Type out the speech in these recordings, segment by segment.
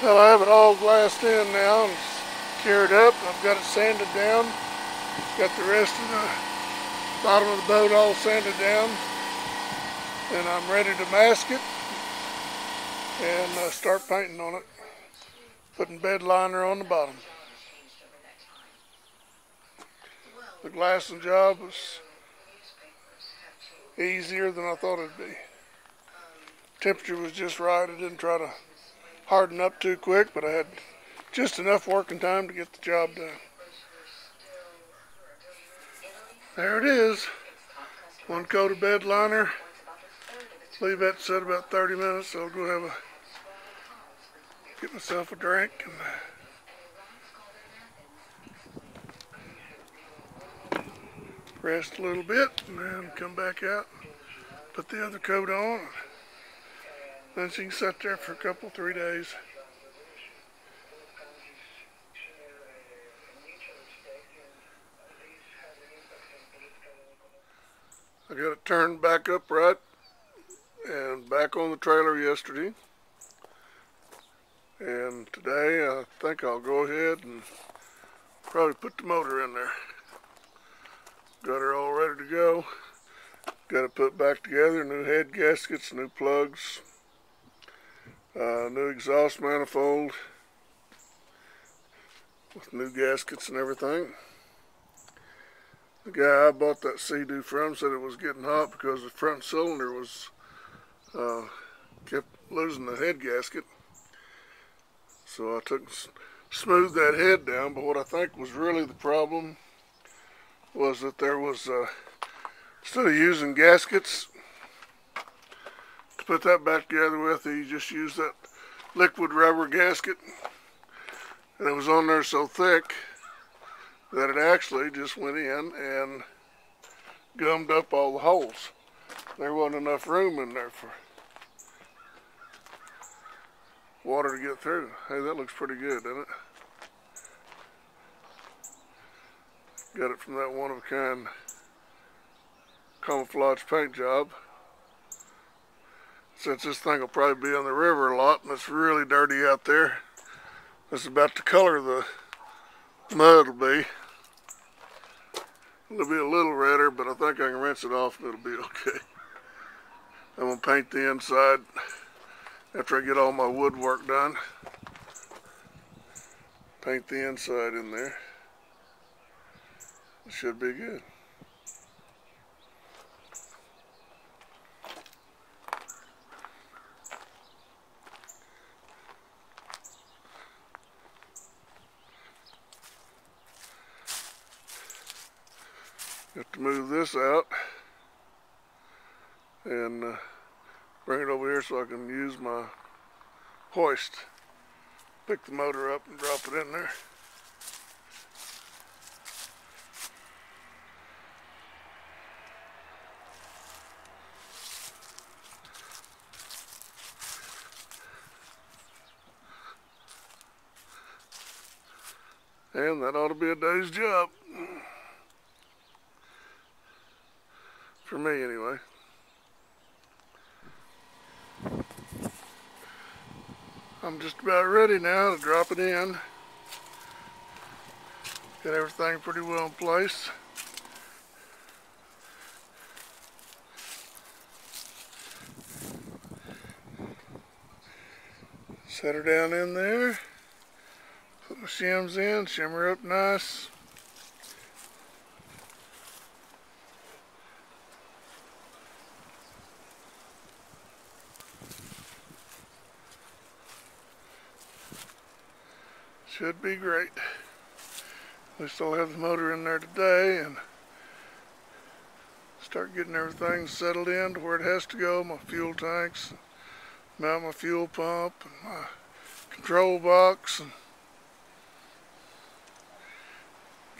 Well, I have it all glassed in now and it's cured up. I've got it sanded down. Got the rest of the bottom of the boat all sanded down. And I'm ready to mask it and start painting on it. Putting bed liner on the bottom. The glassing job was easier than I thought it'd be. Temperature was just right. I didn't try to harden up too quick, but I had just enough working time to get the job done. There it is. One coat of bed liner. Leave that set about 30 minutes, so I'll go get myself a drink and rest a little bit, and then come back out, put the other coat on. Then she can sit there for a couple, 3 days. I got it turned back upright and back on the trailer yesterday. And today I think I'll go ahead and probably put the motor in there. Got her all ready to go. Got it put back together, new head gaskets, new plugs, new exhaust manifold with new gaskets and everything. The guy I bought that Sea-Doo from said it was getting hot because the front cylinder was kept losing the head gasket. So I took and smoothed that head down, but what I think was really the problem was that there was, instead of using gaskets to put that back together with, you just use that liquid rubber gasket, and it was on there so thick that it actually just went in and gummed up all the holes. There wasn't enough room in there for water to get through. Hey, that looks pretty good, doesn't it? Got it from that one-of-a-kind camouflage paint job. Since this thing will probably be on the river a lot and it's really dirty out there, that's about the color the mud will be. It'll be a little redder, but I think I can rinse it off and it'll be okay. I'm going to paint the inside after I get all my woodwork done. Paint the inside in there. It should be good. Got to move this out and bring it over here so I can use my hoist. Pick the motor up and drop it in there. And that ought to be a day's job. For me, anyway. I'm just about ready now to drop it in. Got everything pretty well in place. Set her down in there. Put my shims in, shim her up nice. Should be great. At least I'll have the motor in there today and start getting everything settled in to where it has to go. My fuel tanks, mount my fuel pump, and my control box, and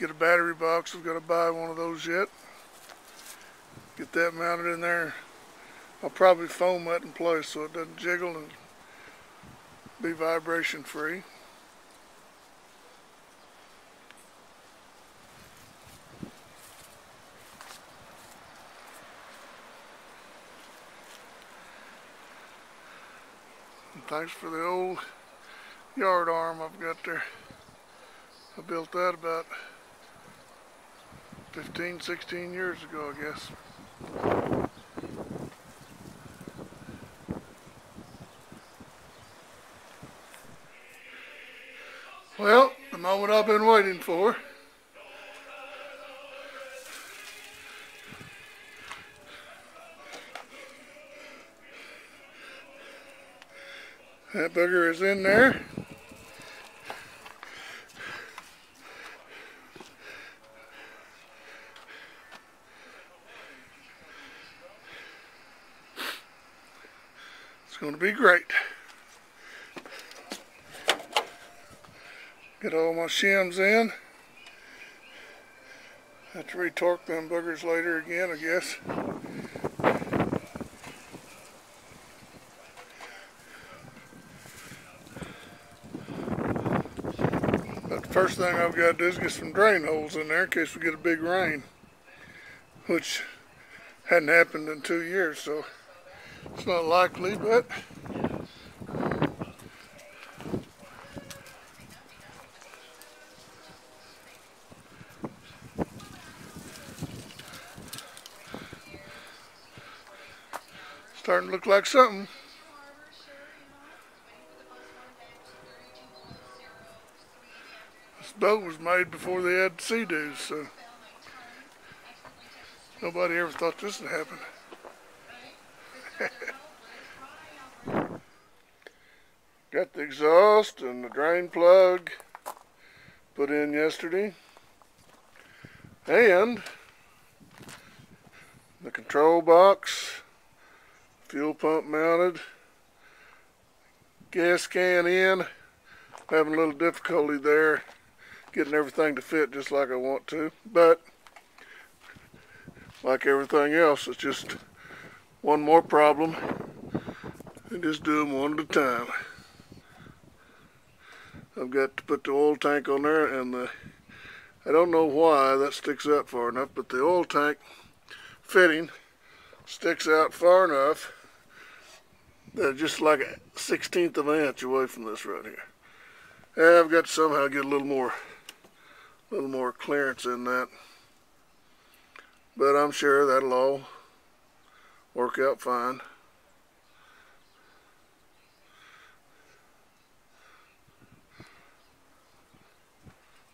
get a battery box. I've got to buy one of those yet. Get that mounted in there. I'll probably foam that in place so it doesn't jiggle and be vibration free. And thanks for the old yard arm I've got there. I built that about 15, 16 years ago, I guess. Well, the moment I've been waiting for. That booger is in there. It's going to be great. Get all my shims in. Have to retorque them boogers later again, I guess. But the first thing I've got to do is get some drain holes in there in case we get a big rain, which hadn't happened in 2 years, so it's not likely, but starting to look like something. This boat was made before they had sea-doos, so nobody ever thought this would happen. Got the exhaust and the drain plug put in yesterday, and the control box, fuel pump mounted, gas can in. Having a little difficulty there getting everything to fit just like I want to, but like everything else, it's just one more problem and just do them one at a time. I've got to put the oil tank on there, and I don't know why that sticks out far enough, but the oil tank fitting sticks out far enough that just like a 1/16 of an inch away from this right here. And I've got to somehow get a little more clearance in that, but I'm sure that'll all work out fine.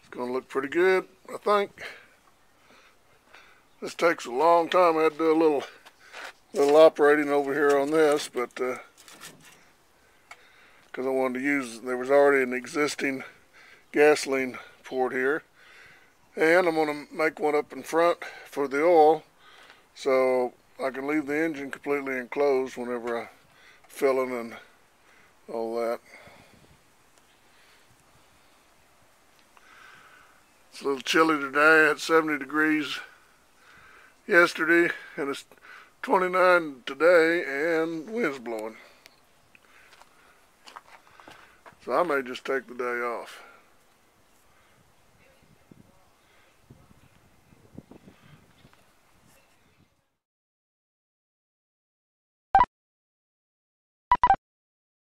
It's going to look pretty good, I think. This takes a long time. I had to do a little operating over here on this, but because I wanted to use, there was already an existing gasoline port here, and I'm going to make one up in front for the oil, so I can leave the engine completely enclosed whenever I fill in and all that. It's a little chilly today. I had 70 degrees yesterday, and it's 29 today, and wind's blowing. So I may just take the day off.